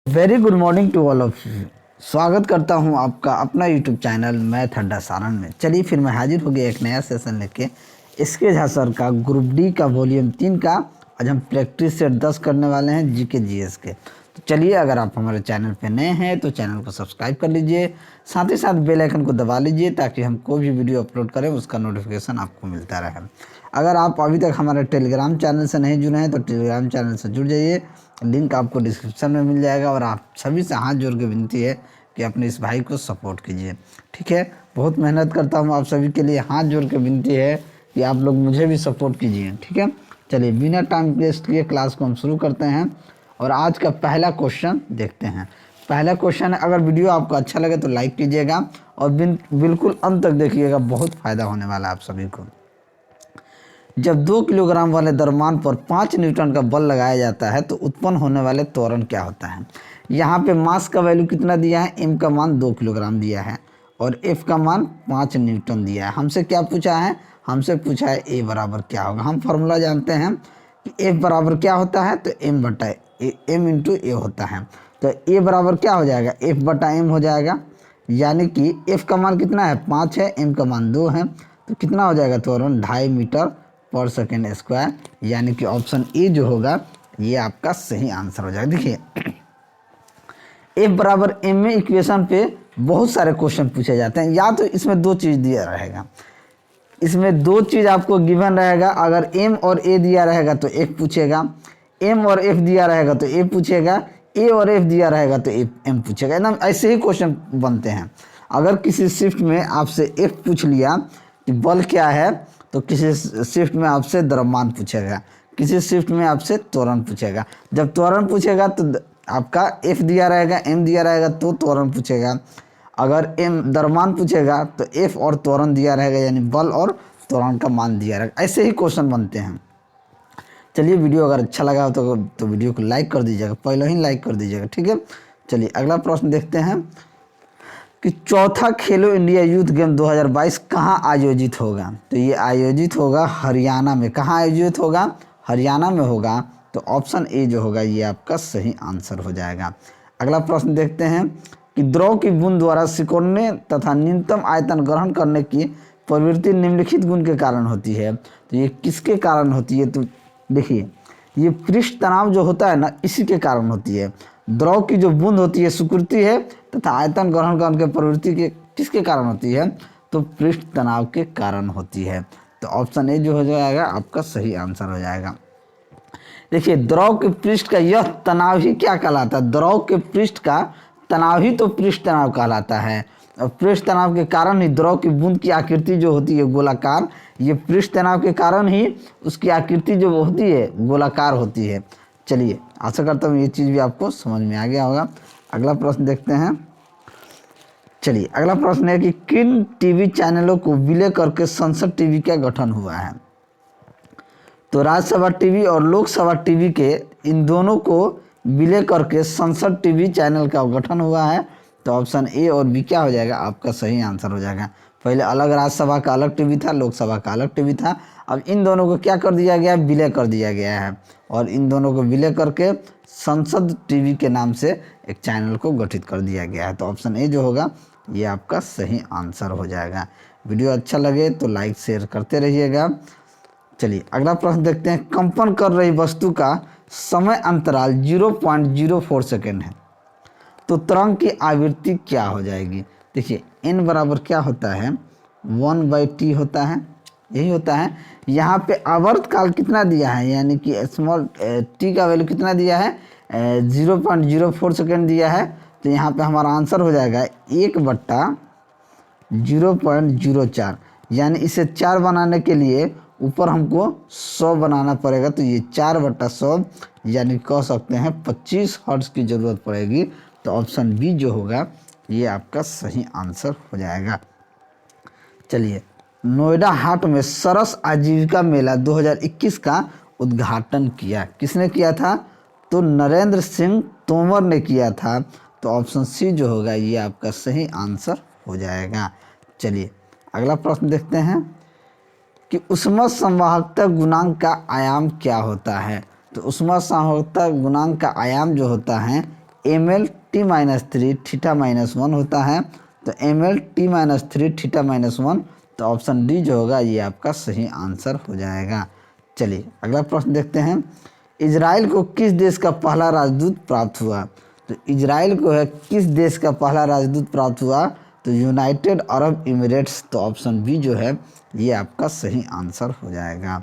Very good morning to all of you. स्वागत करता हूं आपका अपना यूट्यूब चैनल मैथ अड्डा सारण में। चलिए फिर मैं हाजिर हो गया एक नया सेशन लेके। इसके झा सर का ग्रुप डी का वॉल्यूम 3 का आज हम प्रैक्टिस सेट 10 करने वाले हैं जीके जीएस के। तो चलिए, अगर आप हमारे चैनल पे नए हैं तो चैनल को सब्सक्राइब कर लीजिए, साथ ही साथ बेल आइकन को दबा लीजिए ताकि हम कोई भी वीडियो अपलोड करें उसका नोटिफिकेशन आपको मिलता रहे। अगर आप अभी तक हमारे टेलीग्राम चैनल से नहीं जुड़े हैं तो टेलीग्राम चैनल से जुड़ जाइए, लिंक आपको डिस्क्रिप्शन में मिल जाएगा। और आप सभी से हाथ जोड़ के विनती है कि अपने इस भाई को सपोर्ट कीजिए, ठीक है। बहुत मेहनत करता हूँ आप सभी के लिए, हाथ जोड़ के विनती है कि आप लोग मुझे भी सपोर्ट कीजिए, ठीक है। चलिए बिना टाइम वेस्ट किए क्लास को हम शुरू करते हैं और आज का पहला क्वेश्चन देखते हैं। पहला क्वेश्चन है, अगर वीडियो आपको अच्छा लगे तो लाइक कीजिएगा और बिल्कुल अंत तक देखिएगा, बहुत फ़ायदा होने वाला है आप सभी को। जब 2 किलोग्राम वाले द्रव्यमान पर 5 न्यूटन का बल लगाया जाता है तो उत्पन्न होने वाले त्वरण क्या होता है। यहाँ पे मास का वैल्यू कितना दिया है, एम का मान 2 किलोग्राम दिया है और एफ का मान 5 न्यूटन दिया है। हमसे क्या पूछा है, हमसे पूछा है ए बराबर क्या होगा। हम फॉर्मूला जानते हैं कि एफ बराबर क्या होता है, तो एम बटा एम इंटू ए होता है। तो ए बराबर क्या हो जाएगा, एफ बटा एम हो जाएगा। यानी कि एफ का मान कितना है, 5 है, एम का मान 2 है, तो कितना हो जाएगा त्वरण 2.5 मीटर पर सेकेंड स्क्वायर। यानी कि ऑप्शन ए जो होगा ये आपका सही आंसर हो जाएगा। देखिए एफ बराबर एम में इक्वेशन पे बहुत सारे क्वेश्चन पूछे जाते हैं, या तो इसमें दो चीज़ दिया रहेगा, इसमें दो चीज़ आपको गिवन रहेगा। अगर एम और ए दिया रहेगा तो एफ पूछेगा, एम और एफ दिया रहेगा तो ए पूछेगा, ए और एफ दिया रहेगा तो एम पूछेगा। एकदम ऐसे ही क्वेश्चन बनते हैं। अगर किसी शिफ्ट में आपसे एफ पूछ लिया कि बल क्या है, तो किसी शिफ्ट में आपसे द्रव्यमान पूछेगा, किसी शिफ्ट में आपसे त्वरण पूछेगा। जब त्वरण पूछेगा तो आपका एफ दिया रहेगा, एम दिया रहेगा तो त्वरण पूछेगा। अगर एम द्रव्यमान पूछेगा तो एफ और त्वरण दिया रहेगा, यानी बल और त्वरण का मान दिया रहेगा। ऐसे ही क्वेश्चन बनते हैं। चलिए वीडियो अगर अच्छा लगा हो तो वीडियो को लाइक कर दीजिएगा, पहले ही लाइक कर दीजिएगा, ठीक है। चलिए अगला प्रश्न देखते हैं कि चौथा खेलो इंडिया यूथ गेम 2022 कहाँ आयोजित होगा। तो ये आयोजित होगा हरियाणा में। कहाँ आयोजित होगा, हरियाणा में होगा। तो ऑप्शन ए जो होगा ये आपका सही आंसर हो जाएगा। अगला प्रश्न देखते हैं कि द्रव की बूंद द्वारा सिकुड़ने तथा न्यूनतम आयतन ग्रहण करने की प्रवृत्ति निम्नलिखित गुण के कारण होती है। तो ये किसके कारण होती है, तो देखिए ये पृष्ठ तनाव जो होता है ना, इसी के कारण होती है। द्रव की जो बूंद होती है सिकुड़ती है तथा आयतन ग्रहण करने की प्रवृत्ति के किसके कारण होती है, तो पृष्ठ तनाव के कारण होती है। तो ऑप्शन ए जो हो जाएगा आपका सही आंसर हो जाएगा। देखिए द्रव के पृष्ठ का यह तनाव ही क्या कहलाता है, द्रव के पृष्ठ का तनाव ही तो पृष्ठ तनाव कहलाता है। और पृष्ठ तनाव के कारण ही द्रव की बूंद की आकृति जो होती है गोलाकार, ये पृष्ठ तनाव के कारण ही उसकी आकृति जो होती है गोलाकार होती है। चलिए आशा करता हूँ ये चीज़ भी आपको समझ में आ गया होगा। अगला प्रश्न देखते हैं। चलिए अगला प्रश्न है कि किन टीवी चैनलों को विलय करके संसद टीवी का गठन हुआ है। तो राज्यसभा टीवी और लोकसभा टीवी के इन दोनों को विलय करके संसद टीवी चैनल का गठन हुआ है। तो ऑप्शन ए और बी क्या हो जाएगा, आपका सही आंसर हो जाएगा। पहले अलग राज्यसभा का अलग टीवी था, लोकसभा का अलग टीवी था, अब इन दोनों को क्या कर दिया गया, विलय कर दिया गया है और इन दोनों को विलय करके संसद टीवी के नाम से एक चैनल को गठित कर दिया गया है। तो ऑप्शन ए जो होगा ये आपका सही आंसर हो जाएगा। वीडियो अच्छा लगे तो लाइक शेयर करते रहिएगा। चलिए अगला प्रश्न देखते हैं। कंपन कर रही वस्तु का समय अंतराल 0.04 सेकेंड है, तो तरंग की आवृत्ति क्या हो जाएगी। देखिए n बराबर क्या होता है, 1/t होता है, यही होता है। यहाँ पे आवर्त काल कितना दिया है, यानी कि स्मॉल t का वैल्यू कितना दिया है, 0.04 सेकेंड दिया है। तो यहाँ पे हमारा आंसर हो जाएगा 1/0.04। यानी इसे 4 बनाने के लिए ऊपर हमको 100 बनाना पड़ेगा। तो ये 4/100 यानी कह सकते हैं 25 हर्ट्ज की ज़रूरत पड़ेगी। तो ऑप्शन बी जो होगा ये आपका सही आंसर हो जाएगा। चलिए नोएडा हाट में सरस आजीविका मेला 2021 का उद्घाटन किया, किसने किया था, तो नरेंद्र सिंह तोमर ने किया था। तो ऑप्शन सी जो होगा ये आपका सही आंसर हो जाएगा। चलिए अगला प्रश्न देखते हैं कि ऊष्मा संवाहकता गुणांक का आयाम क्या होता है। तो ऊष्मा संवाहकता गुणांक का आयाम जो होता है M L T minus three theta minus one होता है। तो M L T minus three theta minus one, तो ऑप्शन डी जो होगा ये आपका सही आंसर हो जाएगा। चलिए अगला प्रश्न देखते हैं। इजराइल को किस देश का पहला राजदूत प्राप्त हुआ? तो इजराइल को है किस देश का पहला राजदूत प्राप्त हुआ? तो यूनाइटेड अरब इमिरेट्स। तो ऑप्शन बी जो है ये आपका सही आंसर हो जाएगा।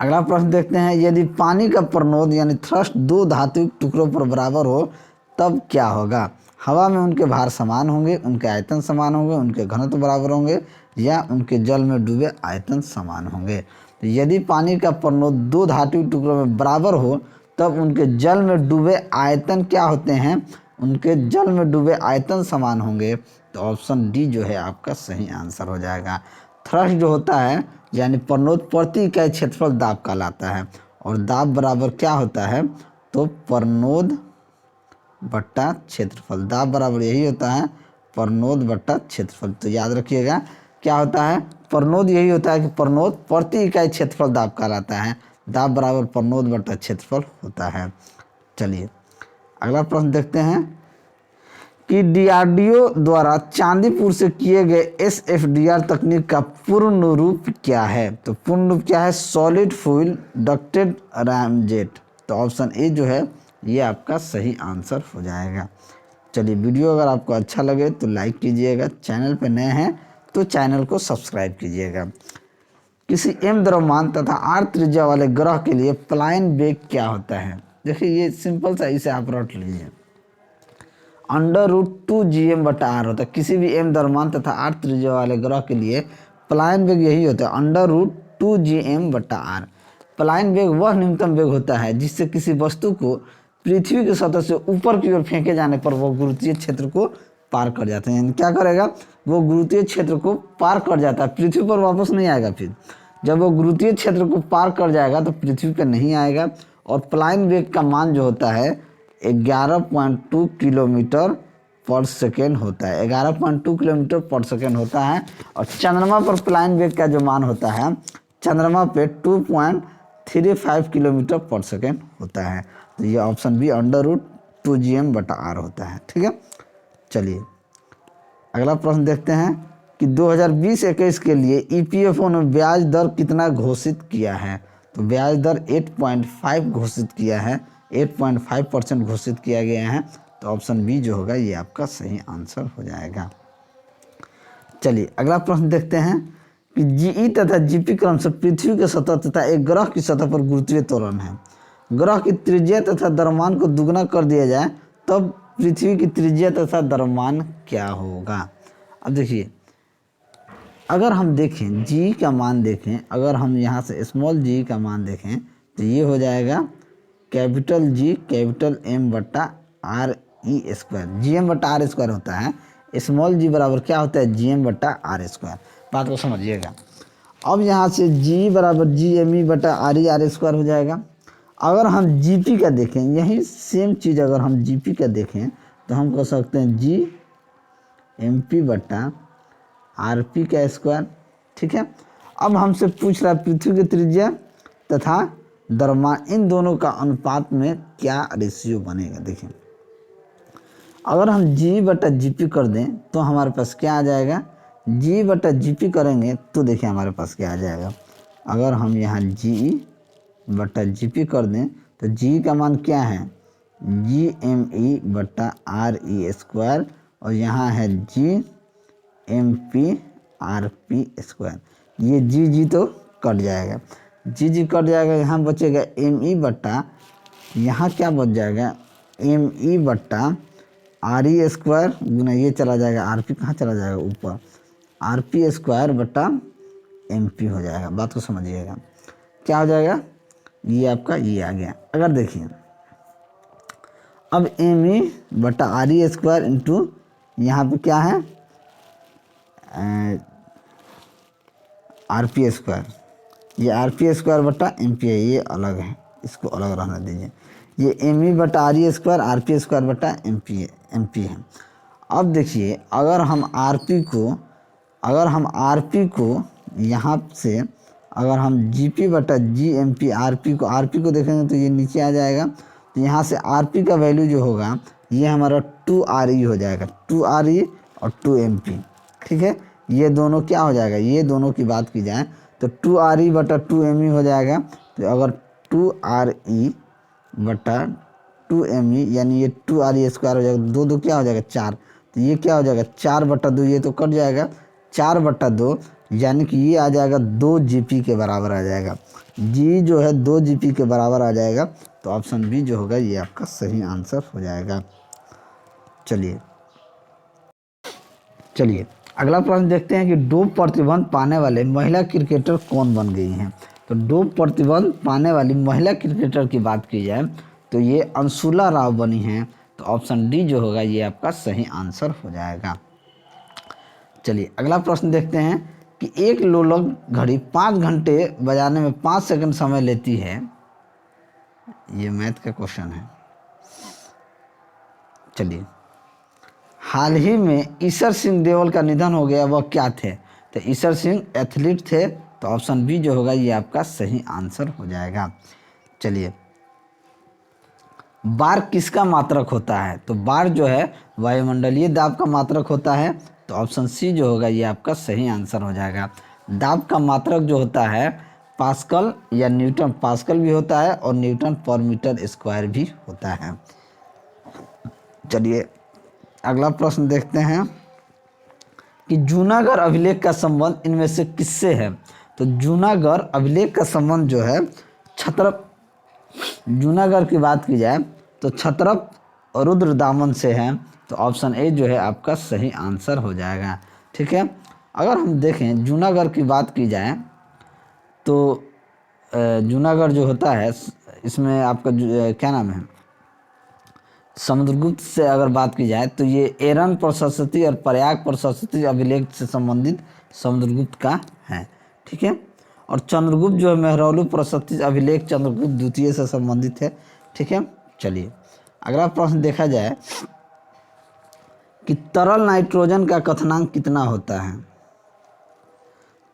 अगला प्रश्न देखते हैं। यदि पानी का प्रणोद यानी थ्रस्ट दो धात्विक टुकड़ों पर बराबर हो तब क्या होगा? हवा में उनके भार समान होंगे, उनके आयतन समान होंगे, उनके घनत्व बराबर होंगे, या उनके जल में डूबे आयतन समान होंगे। तो यदि पानी का प्रणोद दो धात्विक टुकड़ों में बराबर हो तब उनके जल में डूबे आयतन क्या होते हैं? उनके जल में डूबे आयतन समान होंगे। तो ऑप्शन डी जो है आपका सही आंसर हो जाएगा। थ्रस्ट जो होता है यानी प्रणोद प्रति इकाई क्षेत्रफल दाब कहलाता है, और दाब बराबर क्या होता है? तो प्रणोद बट्टा क्षेत्रफल। दाब बराबर यही होता है प्रणोद बट्टा क्षेत्रफल। तो याद रखिएगा क्या होता है? प्रणोद यही होता है कि प्रणोद प्रति इकाई क्षेत्रफल दाब कहलाता है। दाब बराबर प्रणोद बट्टा क्षेत्रफल होता है। चलिए अगला प्रश्न देखते हैं कि डीआरडीओ द्वारा चांदीपुर से किए गए एसएफडीआर तकनीक का पूर्ण रूप क्या है? तो पूर्ण रूप क्या है? Solid fuel ducted ramjet. तो ऑप्शन ए जो है ये आपका सही आंसर हो जाएगा। चलिए वीडियो अगर आपको अच्छा लगे तो लाइक कीजिएगा, चैनल पर नए हैं तो चैनल को सब्सक्राइब कीजिएगा। किसी एम द्रव्यमान तथा आर त्रिज्या वाले ग्रह के लिए पलायन वेग क्या होता है? देखिए ये सिंपल सा, इसे आप रट लीजिए। √2gm बटा आर होता है। किसी भी एम द्रव्यमान तथा आर त्रिज्या वाले ग्रह के लिए पलायन वेग यही होता है √2gm बटा आर। पलायन वेग वह न्यूनतम वेग होता है जिससे किसी वस्तु को पृथ्वी की सतह से ऊपर की ओर फेंके जाने पर वो गुरुत्वीय क्षेत्र को पार कर जाते हैं। क्या करेगा? वो गुरुत्वीय क्षेत्र को पार कर जाता है, पृथ्वी पर वापस नहीं आएगा। फिर जब वो गुरुत्वीय क्षेत्र को पार कर जाएगा तो पृथ्वी पर नहीं आएगा। और पलायन वेग का मान जो होता है 11.2 किलोमीटर पर सेकेंड होता है। 11.2 किलोमीटर पर सेकेंड होता है। और चंद्रमा पर पलायन वेग का जो मान होता है, चंद्रमा पे 2.35 किलोमीटर पर सेकेंड होता है। तो ये ऑप्शन बी √2gm बटा आर होता है। ठीक है, चलिए अगला प्रश्न देखते हैं कि 2020-21 के लिए ईपीएफओ ने ब्याज दर कितना घोषित किया है? तो ब्याज दर 8.5 घोषित किया है, 8.5% घोषित किया गया है। तो ऑप्शन बी जो होगा ये आपका सही आंसर हो जाएगा। चलिए अगला प्रश्न देखते हैं कि जीई तथा जीपी क्रम से पृथ्वी की सतह तथा एक ग्रह की सतह पर गुरुत्वीय त्वरण है। ग्रह की त्रिज्या तथा द्रव्यमान को दुगना कर दिया जाए तब पृथ्वी की त्रिज्या तथा द्रव्यमान क्या होगा? अब देखिए अगर हम देखें जी का मान देखें, अगर हम यहाँ से स्मॉल जी का मान देखें तो ये हो जाएगा कैपिटल जी कैपिटल एम बट्टा R E square. G M बट्टा आर स्क्वायर होता है। स्मॉल जी बराबर क्या होता है? जी एम बट्टा आर स्क्वायर। बात को समझिएगा। अब यहाँ से जी बराबर जी एम ई बटा आर ई आर स्क्वायर हो जाएगा। अगर हम जी पी का देखें, यही सेम चीज़ अगर हम जी पी का देखें तो हम कह सकते हैं जी एम पी बट्टा आर पी का स्क्वायर। ठीक है, अब हमसे पूछ रहा है पृथ्वी की त्रिज्या तथा द्रव्यमान, इन दोनों का अनुपात में क्या रेशियो बनेगा? देखिए अगर हम जी बटा जी पी कर दें तो हमारे पास क्या आ जाएगा? जी बटा जी पी करेंगे तो देखिए हमारे पास क्या आ जाएगा। अगर हम यहाँ जी बटा जी पी कर दें तो जी का मान क्या है? जी एम ई बटा आर ई स्क्वायर, और यहाँ है G M P R P square. ये जी जी तो कट जाएगा, जी जी कट जाएगा। यहाँ बचेगा एम ई बट्टा, यहाँ क्या बच जाएगा? एम ई बट्टा आर ई स्क्वायर गुना ये चला जाएगा, आर पी कहाँ चला जाएगा? ऊपर। आर पी स्क्वायर बट्टा एम पी हो जाएगा। बात को समझिएगा क्या हो जाएगा? ये आपका ये आ गया। अगर देखिए अब एम ई बट्टा आर ई स्क्वायर इंटू यहाँ पे क्या है? Are P square. ये आर पी स्क्वायर बट्टा एम पी है, ये अलग है, इसको अलग रहने दीजिए। ये एम ई बटा are E square are P square बटा एम पी है। अब देखिए अगर हम आर पी को यहाँ से अगर हम जी पी बटा G M P R P को देखेंगे तो ये नीचे आ जाएगा। तो यहाँ से आरपी का वैल्यू जो होगा ये हमारा 2RE हो जाएगा, 2RE और 2MP। ठीक है, ये दोनों क्या हो जाएगा, ये दोनों की बात की जाए तो 2RE बटा 2ME हो जाएगा। तो अगर 2RE बटा 2ME यानी ये 2RE स्क्वायर हो जाएगा, दो दो क्या हो जाएगा 4, तो ये क्या हो जाएगा 4/2, ये तो कट जाएगा 4/2, यानी कि ये आ जाएगा 2 GP के बराबर आ जाएगा। जी जो है 2 GP के बराबर आ जाएगा, तो ऑप्शन बी जो होगा ये आपका सही आंसर हो जाएगा। चलिए अगला प्रश्न देखते हैं कि डोप प्रतिबंध पाने वाले महिला क्रिकेटर कौन बन गई हैं। तो डोप प्रतिबंध पाने वाली महिला क्रिकेटर की बात की जाए तो ये अंशुला राव बनी हैं। तो ऑप्शन डी जो होगा ये आपका सही आंसर हो जाएगा। चलिए अगला प्रश्न देखते हैं कि एक लोलक घड़ी 5 घंटे बजाने में 5 सेकंड समय लेती है। ये मैथ का क्वेश्चन है। चलिए, हाल ही में ईशर सिंह देओल का निधन हो गया, वह क्या थे। तो ईशर सिंह एथलीट थे। तो ऑप्शन बी जो होगा ये आपका सही आंसर हो जाएगा। चलिए, बार किसका मात्रक होता है। तो बार जो है वायुमंडलीय दाब का मात्रक होता है। तो ऑप्शन सी जो होगा ये आपका सही आंसर हो जाएगा। दाब का मात्रक जो होता है पास्कल या न्यूटन, पास्कल भी होता है और न्यूटन पर मीटर स्क्वायर भी होता है। चलिए अगला प्रश्न देखते हैं कि जूनागढ़ अभिलेख का संबंध इनमें से किससे है। तो जूनागढ़ अभिलेख का संबंध जो है जूनागढ़ की बात की जाए तो क्षत्रप रुद्रदामन से है। तो ऑप्शन ए जो है आपका सही आंसर हो जाएगा। ठीक है, अगर हम देखें जूनागढ़ की बात की जाए तो जूनागढ़ जो होता है इसमें आपका क्या नाम है, समुद्रगुप्त से अगर बात की जाए तो ये एरन प्रशस्ति और प्रयाग प्रशस्ति अभिलेख से संबंधित समुद्रगुप्त का है। ठीक है, और चंद्रगुप्त जो है मेहरौली प्रशस्ति अभिलेख चंद्रगुप्त द्वितीय से संबंधित है। ठीक है, चलिए अगला प्रश्न देखा जाए कि तरल नाइट्रोजन का क्वथनांक कितना होता है।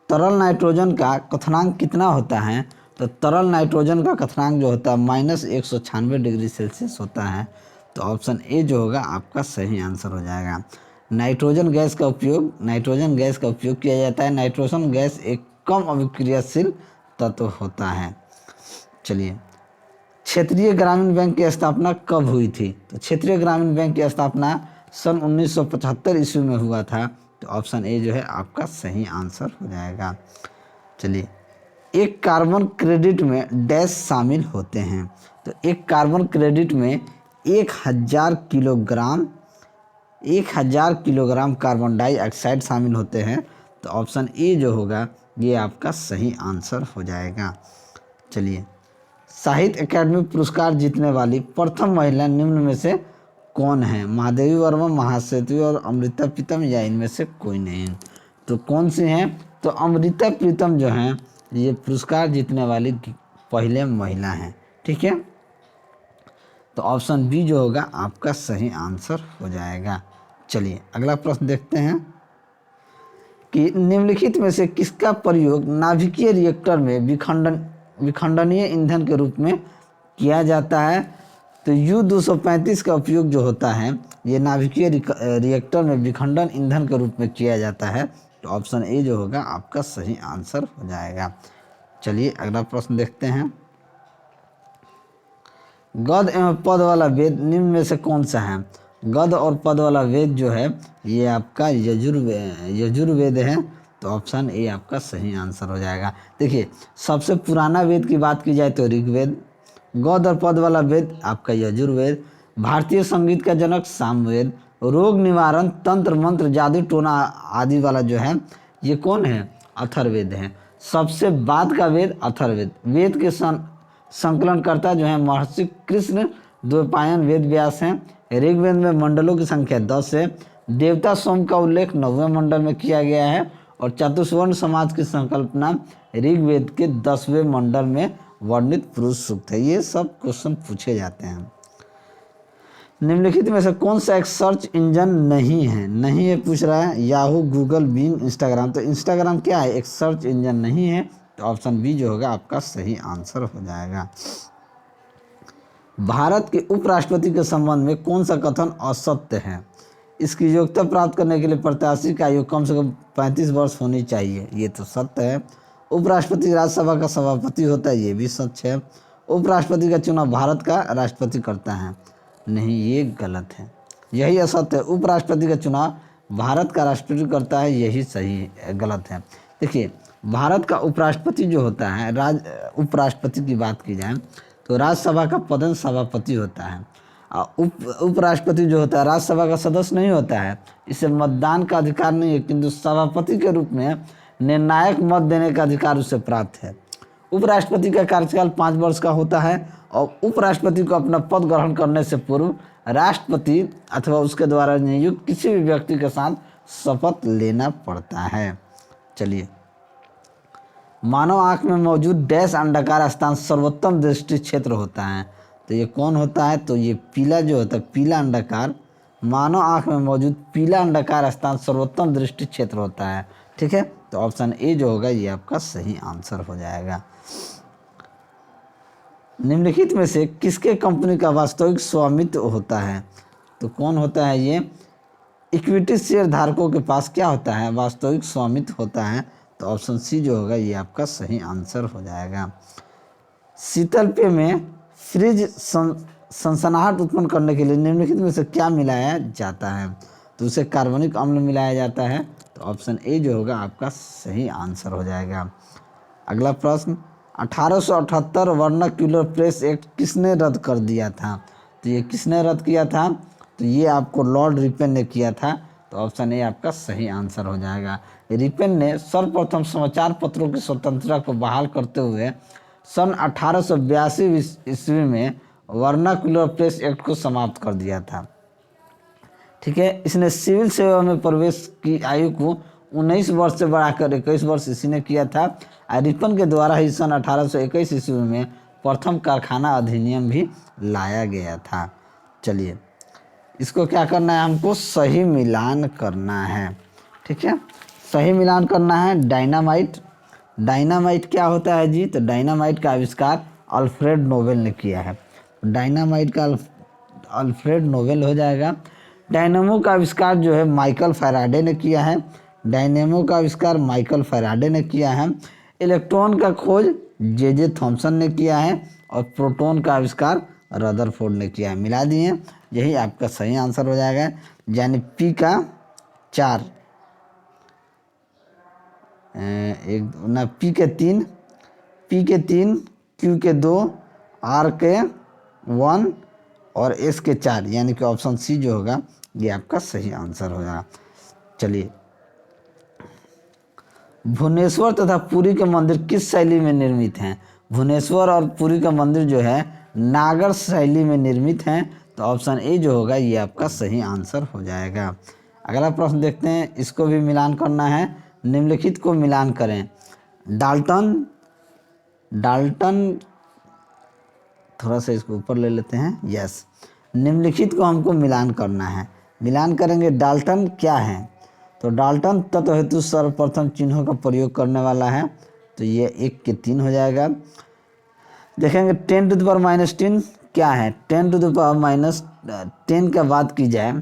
तरल नाइट्रोजन का क्वथनांक कितना होता है। तो तरल नाइट्रोजन का क्वथनांक जो होता है -196 डिग्री सेल्सियस होता है। तो ऑप्शन ए जो होगा आपका सही आंसर हो जाएगा। नाइट्रोजन गैस का उपयोग किया जाता है। नाइट्रोजन गैस एक कम अभिक्रियाशील तत्व होता है। चलिए, क्षेत्रीय ग्रामीण बैंक की स्थापना कब हुई थी। तो क्षेत्रीय ग्रामीण बैंक की स्थापना सन 1975 ईस्वी में हुआ था। तो ऑप्शन ए जो है आपका सही आंसर हो जाएगा। चलिए, एक कार्बन क्रेडिट में डैश शामिल होते हैं। तो एक कार्बन क्रेडिट में 1000 किलोग्राम कार्बन डाइऑक्साइड शामिल होते हैं। तो ऑप्शन ए जो होगा ये आपका सही आंसर हो जाएगा। चलिए, साहित्य अकादमी पुरस्कार जीतने वाली प्रथम महिला निम्न में से कौन है। महादेवी वर्मा, महासेतु और अमृता प्रीतम या इनमें से कोई नहीं। तो कौन सी हैं। तो अमृता प्रीतम जो हैं ये पुरस्कार जीतने वाली पहले महिला हैं। ठीक है, तो ऑप्शन बी जो होगा आपका सही आंसर हो जाएगा। चलिए अगला प्रश्न देखते हैं कि निम्नलिखित में से किसका प्रयोग नाभिकीय रिएक्टर में विखंडनीय ईंधन के रूप में किया जाता है। तो U-235 का उपयोग जो होता है ये नाभिकीय रिएक्टर में विखंडन ईंधन के रूप में किया जाता है। तो ऑप्शन ए जो होगा आपका सही आंसर हो जाएगा। चलिए अगला प्रश्न देखते हैं, गद एवं पद वाला वेद निम्न में से कौन सा है। गद और पद वाला वेद जो है ये आपका यजुर्वेद है। तो ऑप्शन ए आपका सही आंसर हो जाएगा। देखिए, सबसे पुराना वेद की बात की जाए तो ऋग्वेद, गद और पद वाला वेद आपका यजुर्वेद, भारतीय संगीत का जनक सामवेद, रोग निवारण तंत्र मंत्र जादू टोना आदि वाला जो है ये कौन है, अथर्ववेद है। सबसे बाद का वेद अथर्ववेद। वेद के संकलनकर्ता जो है महर्षि कृष्ण द्वैपायन वेद व्यास हैं। ऋग्वेद में मंडलों की संख्या 10 है। देवता सोम का उल्लेख 9वें मंडल में किया गया है और चतुष्वर्ण समाज की संकल्पना ऋग्वेद के 10वें मंडल में वर्णित पुरुष सूक्त है। ये सब क्वेश्चन पूछे जाते हैं। निम्नलिखित में से कौन सा एक सर्च इंजन नहीं है पूछ रहा है। Yahoo, Google, Bing, Instagram. तो इंस्टाग्राम क्या है, एक सर्च इंजन नहीं है। तो ऑप्शन बी जो होगा आपका सही आंसर हो जाएगा। भारत के उपराष्ट्रपति के संबंध में कौन सा कथन असत्य है? इसकी योग्यता प्राप्त करने के लिए प्रत्याशी का आयु कम से कम 35 वर्ष होनी चाहिए, ये तो सत्य है। उपराष्ट्रपति राज्यसभा का सभापति होता है, ये भी सच है। उपराष्ट्रपति का चुनाव भारत का राष्ट्रपति करता है, नहीं, ये गलत है, यही असत्य है। उपराष्ट्रपति का चुनाव भारत का राष्ट्रपति करता है, यही सही गलत है। देखिए, भारत का उपराष्ट्रपति जो होता है, उपराष्ट्रपति की बात की जाए तो राज्यसभा का पदेन सभापति होता है। उपराष्ट्रपति जो होता है राज्यसभा का सदस्य नहीं होता है, इसे मतदान का अधिकार नहीं है, किंतु सभापति के रूप में निर्णायक मत देने का अधिकार उसे प्राप्त है। उपराष्ट्रपति का कार्यकाल 5 वर्ष का होता है और उपराष्ट्रपति को अपना पद ग्रहण करने से पूर्व राष्ट्रपति अथवा उसके द्वारा नियुक्त किसी भी व्यक्ति के साथ शपथ लेना पड़ता है। चलिए, मानव आँख में मौजूद डैश अंडाकार स्थान सर्वोत्तम दृष्टि क्षेत्र होता है, तो ये कौन होता है? तो ये पीला जो होता है, पीला अंडाकार, मानव आँख में मौजूद पीला अंडाकार स्थान सर्वोत्तम दृष्टि क्षेत्र होता है। ठीक है, तो ऑप्शन ए जो होगा ये आपका सही आंसर हो जाएगा। निम्नलिखित में से किसके कंपनी का वास्तविक स्वामित्व होता है? तो कौन होता है ये? इक्विटी शेयर धारकों के पास क्या होता है? वास्तविक स्वामित्व होता है, तो ऑप्शन सी जो होगा ये आपका सही आंसर हो जाएगा। शीतल पेय में फ्रिज सनसनाहट उत्पन्न करने के लिए निम्नलिखित में से क्या मिलाया जाता है? तो उसे कार्बनिक अम्ल मिलाया जाता है, तो ऑप्शन ए जो होगा आपका सही आंसर हो जाएगा। अगला प्रश्न, 1878 वर्नाक्यूलर प्रेस एक्ट किसने रद्द कर दिया था? तो ये किसने रद्द किया था? तो ये आपको लॉर्ड रिपेन ने किया था, तो ऑप्शन ए आपका सही आंसर हो जाएगा। रिपेन ने सर्वप्रथम समाचार पत्रों की स्वतंत्रता को बहाल करते हुए सन 1882 ईस्वी में वर्नाक्यूलर प्रेस एक्ट को समाप्त कर दिया था। ठीक है, इसने सिविल सेवा में प्रवेश की आयु को 19 वर्ष से बढ़ाकर 21 वर्ष इसी ने किया था। रिपन के द्वारा ही सन 1821 ईस्वी में प्रथम कारखाना अधिनियम भी लाया गया था। चलिए, इसको क्या करना है? हमको सही मिलान करना है। ठीक है, सही मिलान करना है। डायनामाइट, डायनामाइट क्या होता है जी? तो डायनामाइट का आविष्कार अल्फ्रेड नोबेल ने किया है। डायनामाइट का अल्फ्रेड नोबेल हो जाएगा। डायनेमो का आविष्कार जो है माइकल फैराडे ने किया है। डायनेमो का आविष्कार माइकल फैराडे ने किया है। इलेक्ट्रॉन का खोज जे थॉमसन ने किया है और प्रोटॉन का आविष्कार रदरफोर्ड ने किया है। मिला दिए, यही आपका सही आंसर हो जाएगा। यानी पी का 4, पी के 3, क्यू के 2, आर के 1 और एस के 4, यानी कि ऑप्शन सी जो होगा ये आपका सही आंसर होगा। चलिए, भुवनेश्वर तथा पुरी के मंदिर किस शैली में निर्मित हैं? भुवनेश्वर और पुरी का मंदिर जो है नागर शैली में निर्मित हैं, तो ऑप्शन ए जो होगा ये आपका सही आंसर हो जाएगा। अगला प्रश्न देखते हैं, इसको भी मिलान करना है। निम्नलिखित को मिलान करें। डाल्टन थोड़ा सा इसको ऊपर ले लेते हैं। यस, निम्नलिखित को हमको मिलान करना है। मिलान करेंगे। डाल्टन क्या है? तो डाल्टन तत्व हेतु सर्वप्रथम चिन्हों का प्रयोग करने वाला है, तो ये 1 के 3 हो जाएगा। देखेंगे 10⁻10 क्या है? 10⁻10 का बात की जाए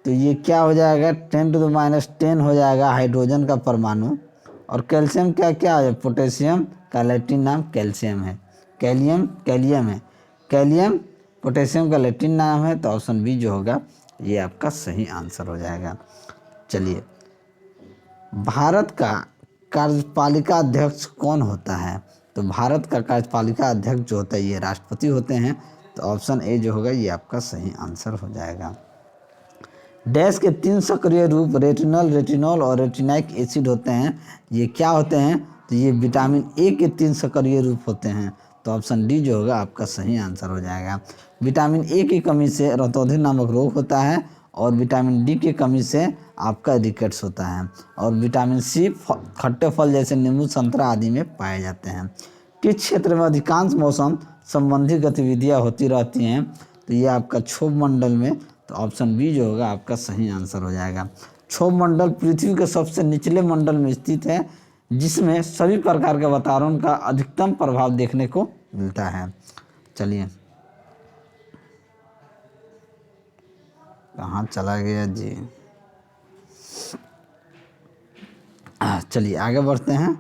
तो ये क्या हो जाएगा? 10⁻10 हो जाएगा हाइड्रोजन का परमाणु। और कैल्शियम क्या क्या है? पोटेशियम का लैटिन नाम कैल्शियम है। कैलियम है। कैलियम पोटेशियम का लैटिन नाम है, तो ऑप्शन बी जो होगा ये आपका सही आंसर हो जाएगा। चलिए, भारत का कार्यपालिका अध्यक्ष कौन होता है? तो भारत का कार्यपालिका अध्यक्ष जो होता है ये राष्ट्रपति होते हैं, तो ऑप्शन ए जो होगा ये आपका सही आंसर हो जाएगा। डैश के 3 सक्रिय रूप रेटिनल, रेटिनॉल और रेटिनाइक एसिड होते हैं, ये क्या होते हैं? तो ये विटामिन ए के 3 सक्रिय रूप होते हैं, तो ऑप्शन डी जो होगा आपका सही आंसर हो जाएगा। विटामिन ए की कमी से रतौंधी नामक रोग होता है और विटामिन डी की कमी से आपका रिकेट्स होता है। और विटामिन सी खट्टे फल जैसे नींबू, संतरा आदि में पाए जाते हैं। किस क्षेत्र में अधिकांश मौसम संबंधी गतिविधियां होती रहती हैं? तो ये आपका क्षोभ मंडल में, तो ऑप्शन बी जो होगा आपका सही आंसर हो जाएगा। क्षोभ मंडल पृथ्वी के सबसे निचले मंडल में स्थित है, जिसमें सभी प्रकार के वातावरण का अधिकतम प्रभाव देखने को मिलता है। चलिए, कहाँ चला गया जी। चलिए आगे बढ़ते हैं।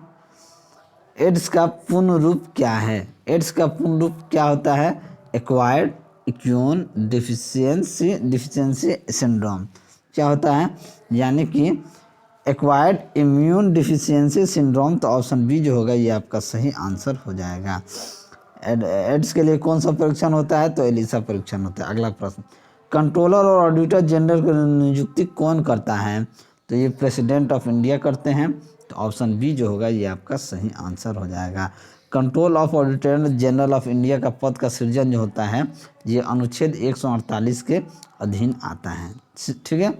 एड्स का पूर्ण रूप क्या है? एड्स का पूर्ण रूप क्या होता है? Acquired immune deficiency syndrome. क्या होता है? यानी कि एक्वायर्ड इम्यून डिफिशियंसी सिंड्रोम। तो ऑप्शन बी जो होगा ये आपका सही आंसर हो जाएगा। एड्स के लिए कौन सा परीक्षण होता है? तो एलिसा परीक्षण होता है। अगला प्रश्न, कंट्रोलर और ऑडिटर जनरल की नियुक्ति कौन करता है? तो ये प्रेसिडेंट ऑफ इंडिया करते हैं। तो ऑप्शन बी जो होगा ये आपका सही आंसर हो जाएगा। Control of auditor general of India का पद का सृजन जो होता है ये अनुच्छेद 148 के अधीन आता है। ठीक है।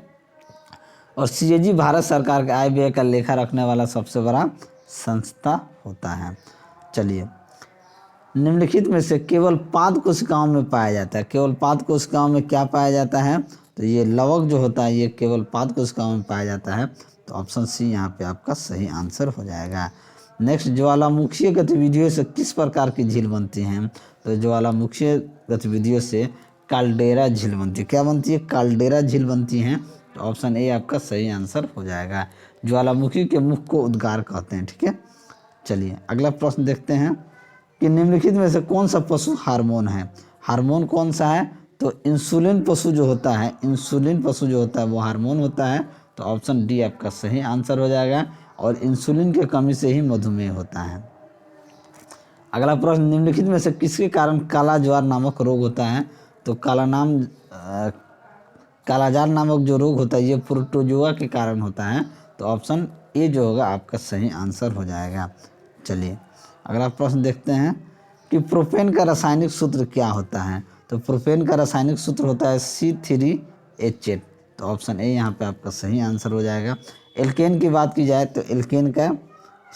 और सीएजी भारत सरकार के आय व्यय का लेखा रखने वाला सबसे बड़ा संस्था होता है। चलिए, निम्नलिखित में से केवल 5 कोशिकाओं में पाया जाता है। केवल 5 कोशिकाओं में क्या पाया जाता है? तो ये लवक जो होता है ये केवल 5 कोशिकाओं में पाया जाता है। तो ऑप्शन सी यहाँ पे आपका सही आंसर हो जाएगा। नेक्स्ट, ज्वालामुखीय गतिविधियों से किस प्रकार की झील बनती हैं? तो ज्वालामुखीय गतिविधियों से काल्डेरा झील बनती है। क्या बनती है? काल्डेरा झील बनती हैं। तो ऑप्शन ए आपका सही आंसर हो जाएगा। ज्वालामुखी के मुख को उद्गार कहते हैं। ठीक है। चलिए अगला प्रश्न देखते हैं कि निम्नलिखित में से कौन सा पशु हार्मोन है? हार्मोन कौन सा है? तो इंसुलिन पशु जो होता है, इंसुलिन पशु जो होता है वो हार्मोन होता है। तो ऑप्शन डी आपका सही आंसर हो जाएगा। और इंसुलिन की कमी से ही मधुमेह होता है। अगला प्रश्न, निम्नलिखित में से किसके कारण काला ज्वार नामक रोग होता है? तो कालाजार नामक जो रोग होता है ये प्रोटोजोआ के कारण होता है। तो ऑप्शन ए जो होगा आपका सही आंसर हो जाएगा। चलिए अगला प्रश्न देखते हैं कि प्रोपेन का रासायनिक सूत्र क्या होता है? तो प्रोपेन का रासायनिक सूत्र होता है C3H8। तो ऑप्शन ए यहाँ पे आपका सही आंसर हो जाएगा। एल्केन की बात की जाए तो एल्केन का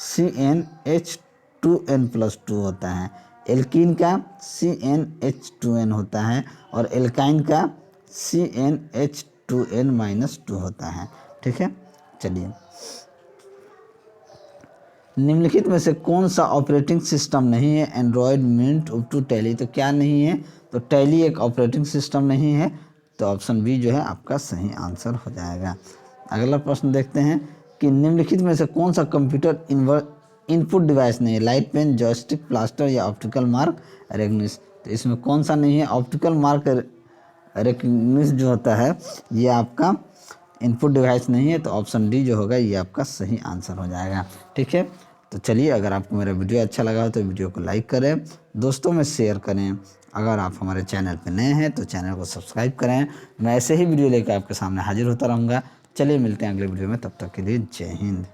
CnH2n+2 होता है। एल्कीन का CnH2n होता है और एल्काइन का CnH2n-2 होता है। ठीक है। चलिए, निम्नलिखित में से कौन सा ऑपरेटिंग सिस्टम नहीं है Android Mint up to Tally? तो क्या नहीं है? तो टैली एक ऑपरेटिंग सिस्टम नहीं है। तो ऑप्शन बी जो है आपका सही आंसर हो जाएगा। अगला प्रश्न देखते हैं कि निम्नलिखित में से कौन सा कंप्यूटर इनपुट डिवाइस नहीं है? लाइट पेन, जॉयस्टिक, प्लास्टर या ऑप्टिकल मार्क रेकग्निशन। तो इसमें कौन सा नहीं है? ऑप्टिकल मार्क रेकग्निशन जो होता है ये आपका इनपुट डिवाइस नहीं है। तो ऑप्शन डी जो होगा ये आपका सही आंसर हो जाएगा। ठीक है। तो चलिए, अगर आपको मेरा वीडियो अच्छा लगा हो तो वीडियो को लाइक करें, दोस्तों में शेयर करें। अगर आप हमारे चैनल पर नए हैं तो चैनल को सब्सक्राइब करें। मैं ऐसे ही वीडियो लेकर आपके सामने हाजिर होता रहूँगा। चलिए मिलते हैं अगले वीडियो में, तब तक के लिए जय हिंद।